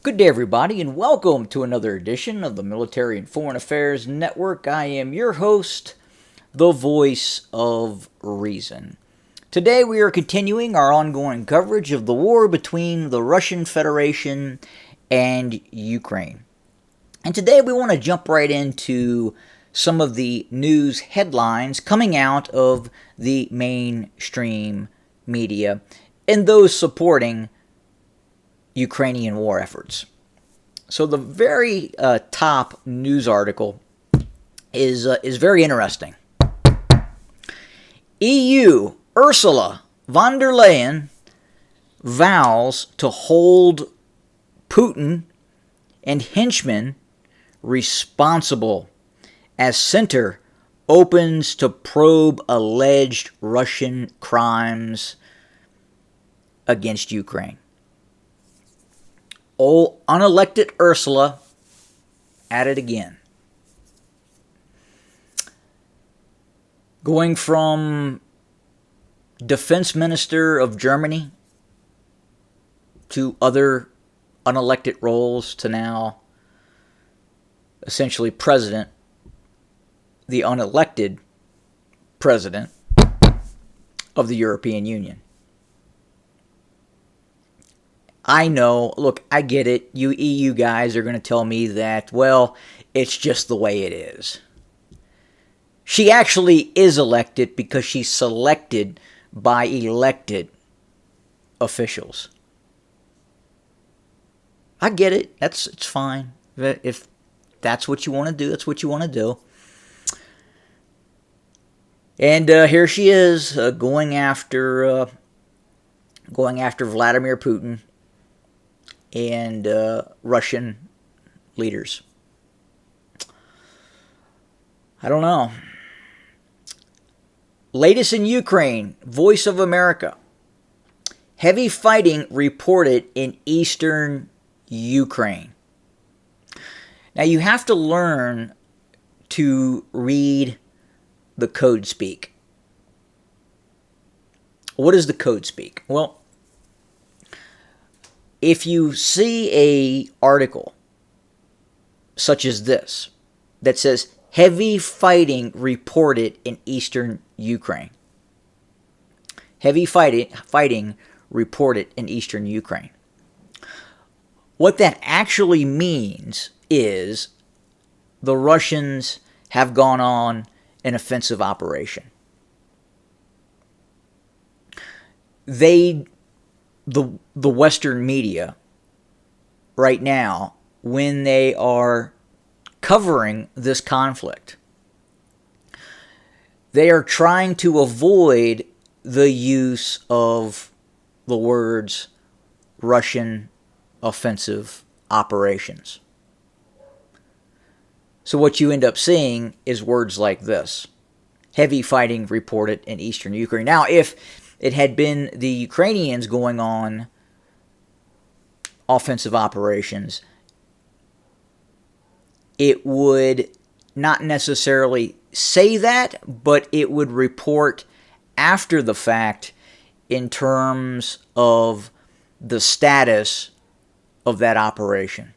Good day, everybody, and welcome to another edition of the Military and Foreign Affairs Network. I am your host, the voice of reason. Today, we are continuing our ongoing coverage of the war between the Russian Federation and Ukraine. And today, we want to jump right into some of the news headlines coming out of the mainstream media and those supporting Ukrainian war efforts. So the very top news article is very interesting. EU Ursula von der Leyen vows to hold Putin and henchmen responsible as center opens to probe alleged Russian crimes against Ukraine. Old unelected Ursula at it again. Going from defense minister of Germany to other unelected roles to now essentially president, the unelected president of the European Union. I know, look, I get it. You EU guys are going to tell me that, well, it's just the way it is. She actually is elected because she's selected by elected officials. I get it. It's fine. If that's what you want to do, that's what you want to do. And here she is going after Vladimir Putin and Russian leaders. I don't know. Latest in Ukraine, Voice of America. Heavy fighting reported in eastern Ukraine. Now you have to learn to read the code speak. What is the code speak? Well, if you see a article such as this that says heavy fighting reported in eastern Ukraine. Heavy fighting reported in eastern Ukraine. What that actually means is the Russians have gone on an offensive operation. The Western media right now, when they are covering this conflict, they are trying to avoid the use of the words Russian offensive operations. So what you end up seeing is words like this. Heavy fighting reported in eastern Ukraine. Now, if it had been the Ukrainians going on offensive operations, it would not necessarily say that, but it would report after the fact in terms of the status of that operation.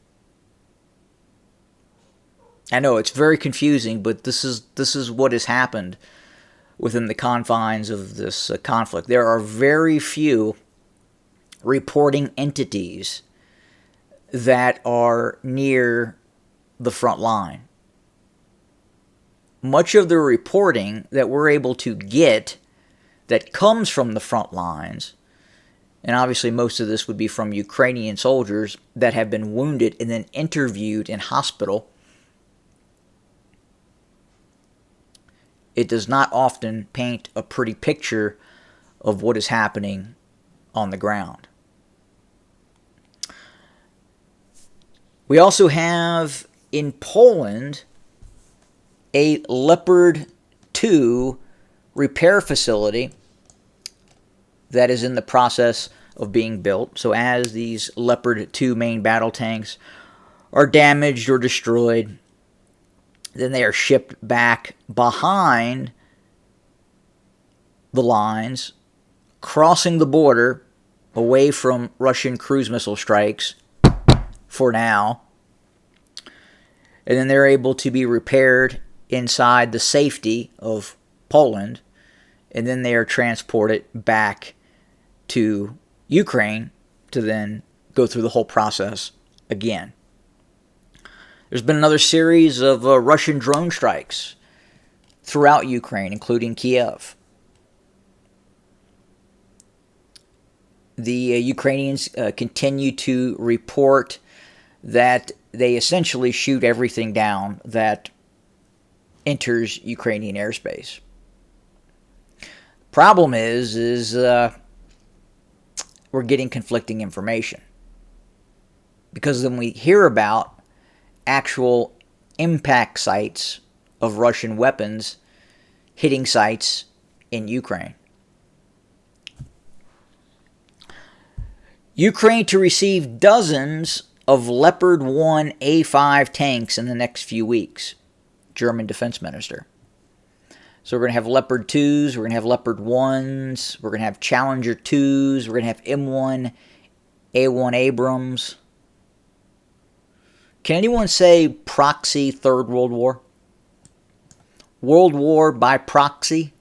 I know it's very confusing, but this is what has happened within the confines of this conflict. There are very few reporting entities that are near the front line. Much of the reporting that we're able to get that comes from the front lines, and obviously most of this would be from Ukrainian soldiers that have been wounded and then interviewed in hospital, it does not often paint a pretty picture of what is happening on the ground. We also have in Poland a Leopard 2 repair facility that is in the process of being built. So as these Leopard 2 main battle tanks are damaged or destroyed, then they are shipped back behind the lines, crossing the border away from Russian cruise missile strikes for now. And then they're able to be repaired inside the safety of Poland. And then they are transported back to Ukraine to then go through the whole process again. There's been another series of Russian drone strikes throughout Ukraine, including Kiev. The Ukrainians continue to report that they essentially shoot everything down that enters Ukrainian airspace. Problem is we're getting conflicting information. Because then we hear about actual impact sites of Russian weapons hitting sites in Ukraine. Ukraine to receive dozens of Leopard 1 A5 tanks in the next few weeks. German defense minister. So we're going to have Leopard 2s, we're going to have Leopard 1s, we're going to have Challenger 2s, we're going to have M1, A1 Abrams. Can anyone say proxy Third World War? World War by proxy?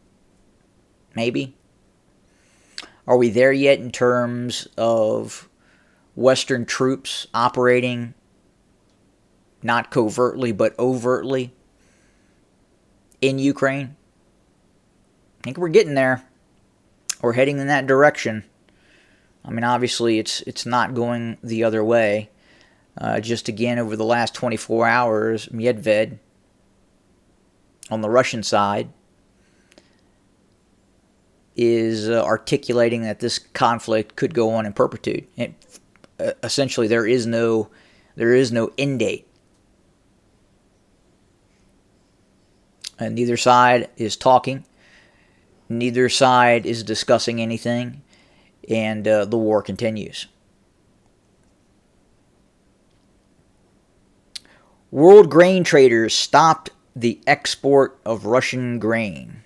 Maybe. Are we there yet in terms of Western troops operating not covertly but overtly in Ukraine? I think we're getting there. We're heading in that direction. I mean, obviously, it's not going the other way. Just again, over the last 24 hours, Medved on the Russian side is articulating that this conflict could go on in perpetuity. Essentially, there is no end date. And neither side is talking. Neither side is discussing anything. And the war continues. World grain traders stopped the export of Russian grain.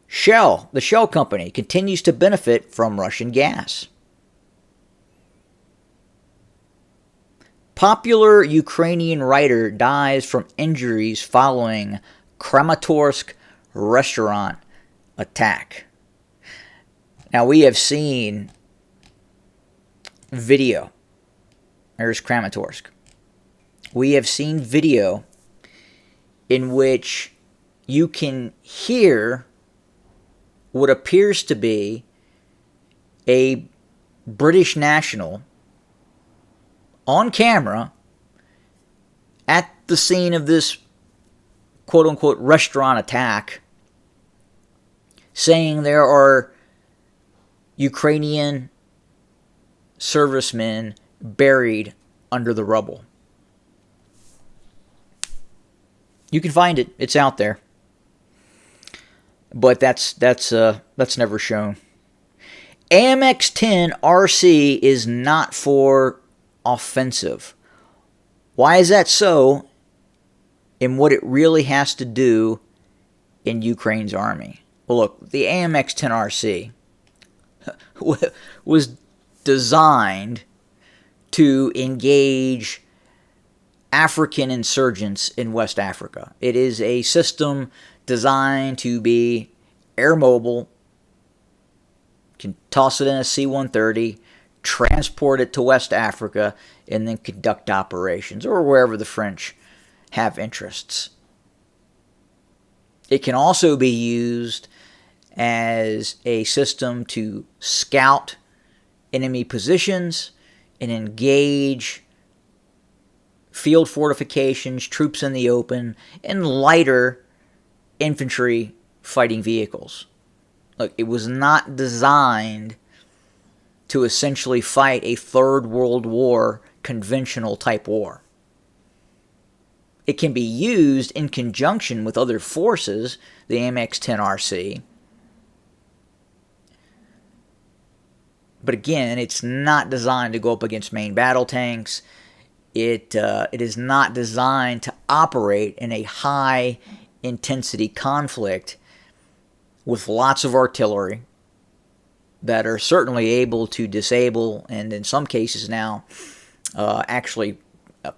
Shell, the Shell company, continues to benefit from Russian gas. Popular Ukrainian writer dies from injuries following Kramatorsk restaurant attack. Now, we have seen video. There's Kramatorsk. We have seen video in which you can hear what appears to be a British national on camera at the scene of this quote-unquote restaurant attack, saying there are Ukrainian servicemen buried under the rubble. You can find it. It's out there. But that's never shown. AMX-10 RC is not for offensive. Why is that so? And what it really has to do in Ukraine's army. Well, look, the AMX-10 RC was designed to engage African insurgents in West Africa. It is a system designed to be air mobile. You can toss it in a C-130, transport it to West Africa, and then conduct operations, or wherever the French have interests. It can also be used as a system to scout enemy positions and engage field fortifications, troops in the open, and lighter infantry fighting vehicles. Look, it was not designed to essentially fight a Third World War conventional type war. It can be used in conjunction with other forces, the AMX-10 RC. But again, it's not designed to go up against main battle tanks. It is not designed to operate in a high-intensity conflict with lots of artillery, that are certainly able to disable, and in some cases now actually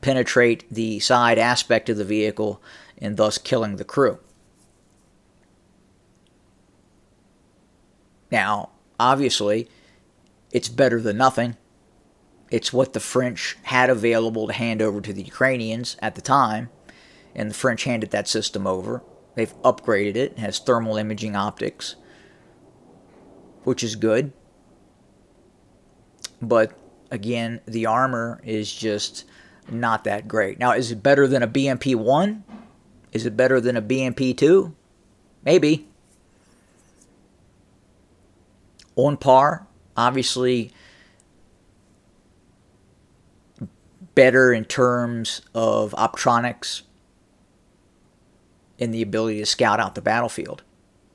penetrate the side aspect of the vehicle and thus killing the crew. Now, obviously, it's better than nothing. It's what the French had available to hand over to the Ukrainians at the time, and the French handed that system over. They've upgraded it. It has thermal imaging optics, which is good. But again, the armor is just not that great. Now, is it better than a BMP-1? Is it better than a BMP-2? Maybe. On par, obviously better in terms of optronics and the ability to scout out the battlefield.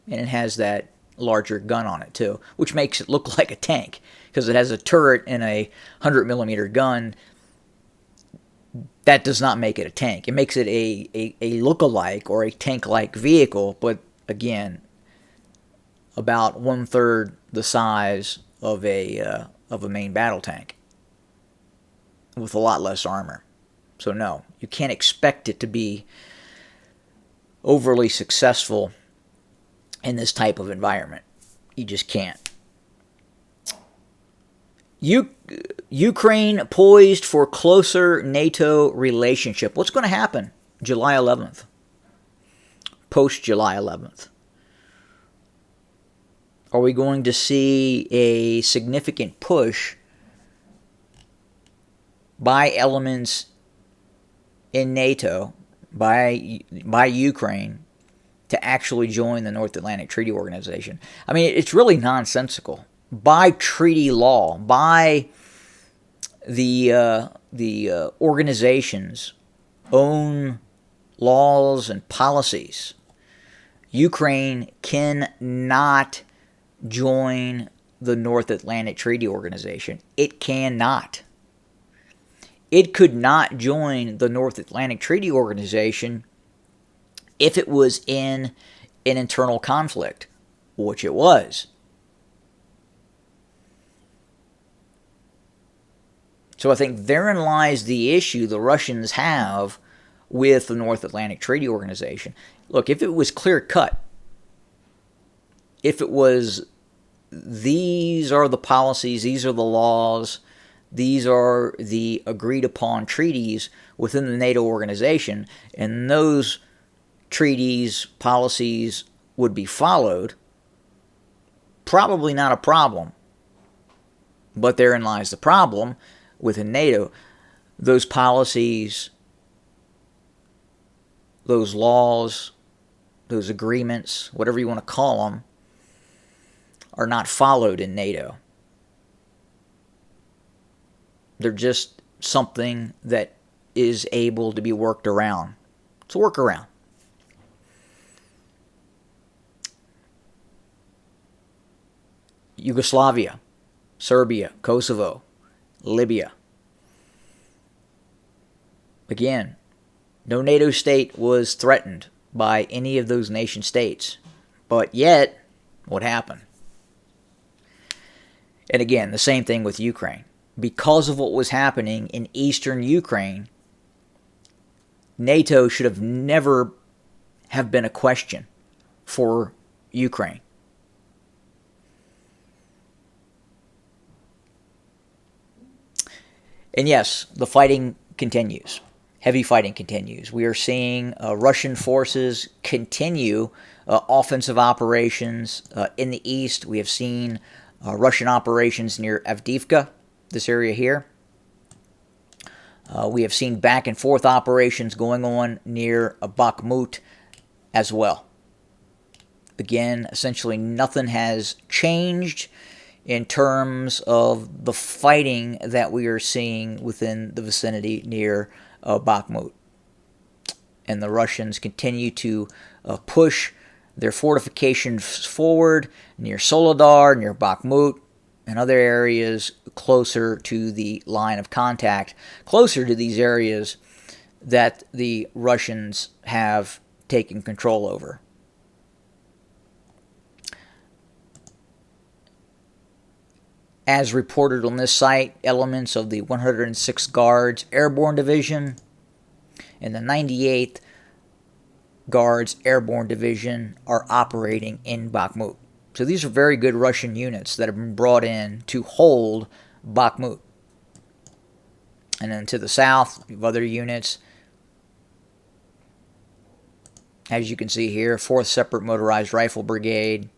And it has that larger gun on it too, which makes it look like a tank because it has a turret and a 100mm gun. That does not make it a tank. It makes it a look-alike or a tank-like vehicle, but again, about 1/3 the size of a main battle tank with a lot less armor. So no, you can't expect it to be overly successful in this type of environment. You just can't. Ukraine poised for closer NATO relationship. What's going to happen July 11th? Post July 11th. Are we going to see a significant push by elements in NATO, by Ukraine, to actually join the North Atlantic Treaty Organization? I mean, it's really nonsensical. By treaty law, by the organization's own laws and policies, Ukraine cannot join the North Atlantic Treaty Organization. It cannot. It could not join the North Atlantic Treaty Organization if it was in an internal conflict, which it was. So I think therein lies the issue the Russians have with the North Atlantic Treaty Organization. Look, if it was clear-cut, if it was these are the policies, these are the laws, these are the agreed-upon treaties within the NATO organization, and those treaties, policies would be followed, probably not a problem. But therein lies the problem within NATO. Those policies, those laws, those agreements, whatever you want to call them, are not followed in NATO. They're just something that is able to be worked around. It's a workaround. Yugoslavia, Serbia, Kosovo, Libya. Again, no NATO state was threatened by any of those nation states. But yet, what happened? And again, the same thing with Ukraine. Because of what was happening in eastern Ukraine, NATO should have never have been a question for Ukraine. And yes, the fighting continues. Heavy fighting continues. We are seeing Russian forces continue offensive operations in the east. We have seen Russian operations near Avdiivka, this area here. We have seen back and forth operations going on near Bakhmut as well. Again, essentially nothing has changed in terms of the fighting that we are seeing within the vicinity near Bakhmut. And the Russians continue to push their fortifications forward near Soledar, near Bakhmut, and other areas closer to the line of contact, closer to these areas that the Russians have taken control over. As reported on this site, elements of the 106th Guards Airborne Division and the 98th Guards Airborne Division are operating in Bakhmut. So these are very good Russian units that have been brought in to hold Bakhmut. And then to the south, you have other units. As you can see here, 4th Separate Motorized Rifle Brigade,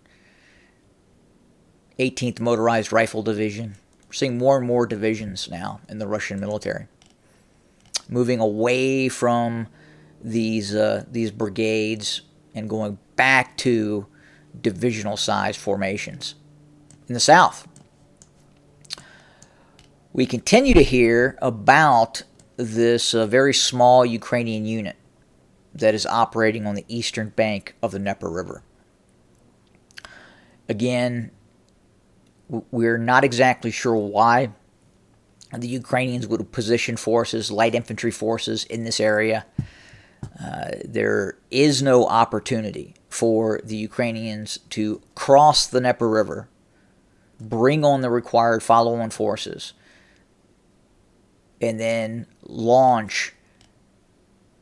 18th Motorized Rifle Division. We're seeing more and more divisions now in the Russian military, moving away from these brigades and going back to divisional size formations. In the south, we continue to hear about this very small Ukrainian unit that is operating on the eastern bank of the Dnieper River. Again, we're not exactly sure why the Ukrainians would position forces, light infantry forces, in this area. There is no opportunity for the Ukrainians to cross the Dnieper River, bring on the required follow-on forces, and then launch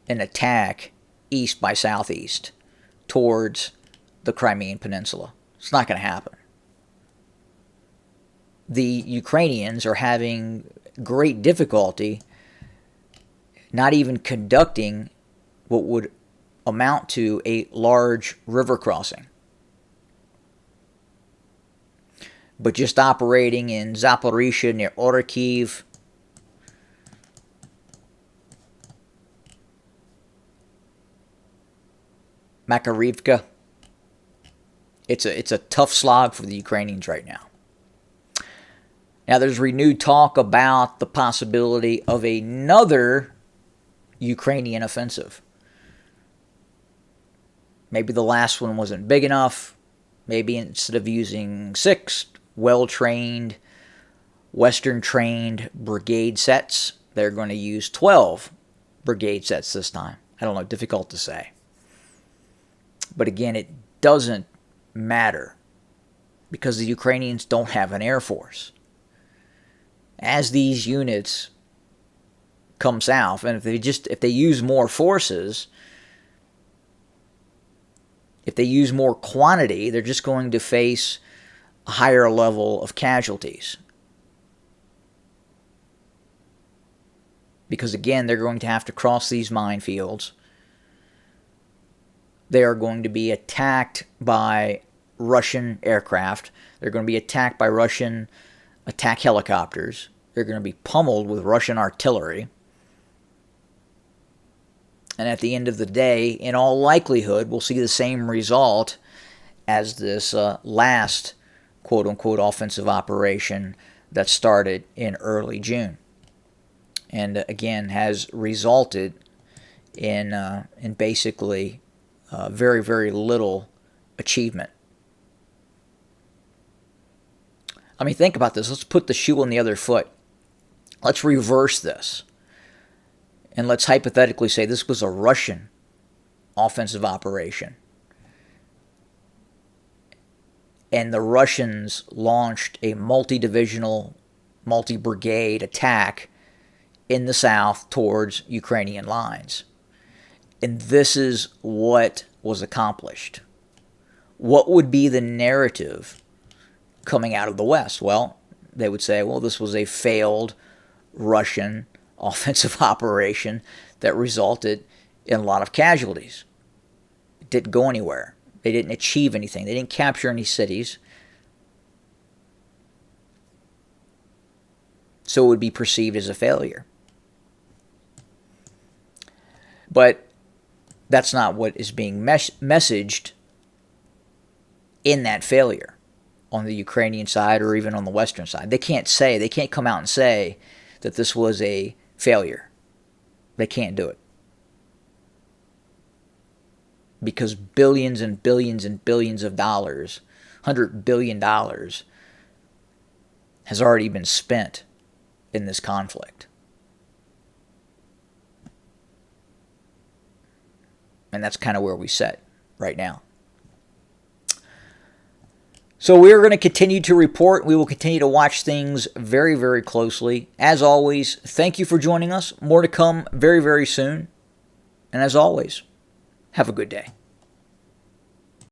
an attack east by southeast towards the Crimean Peninsula. It's not going to happen. The Ukrainians are having great difficulty not even conducting what would amount to a large river crossing, but just operating in Zaporizhia near Orikhiv, Makarivka. It's a tough slog for the Ukrainians right now. Now there's renewed talk about the possibility of another Ukrainian offensive. Maybe the last one wasn't big enough. Maybe instead of using 6 well-trained, Western-trained brigade sets, they're going to use 12 brigade sets this time. I don't know, difficult to say. But again, it doesn't matter because the Ukrainians don't have an air force. As these units come south, and if they use more forces, if they use more quantity, they're just going to face a higher level of casualties. Because again, they're going to have to cross these minefields. They are going to be attacked by Russian aircraft. They're going to be attacked by Russian attack helicopters. They're going to be pummeled with Russian artillery. And at the end of the day, in all likelihood, we'll see the same result as this last quote-unquote offensive operation that started in early June. And again, has resulted in basically very, very little achievement. I mean, think about this. Let's put the shoe on the other foot. Let's reverse this. And let's hypothetically say this was a Russian offensive operation. And the Russians launched a multi-divisional, multi-brigade attack in the south towards Ukrainian lines. And this is what was accomplished. What would be the narrative coming out of the West? Well, they would say, well, this was a failed Russian offensive operation that resulted in a lot of casualties. It didn't go anywhere. They didn't achieve anything. They didn't capture any cities. So it would be perceived as a failure. But that's not what is being messaged in that failure on the Ukrainian side or even on the Western side. They can't come out and say that this was a failure. They can't do it. Because billions and billions and billions of dollars, $100 billion, has already been spent in this conflict. And that's kind of where we sit right now. So we are going to continue to report. We will continue to watch things very, very closely. As always, thank you for joining us. More to come very, very soon. And as always, have a good day.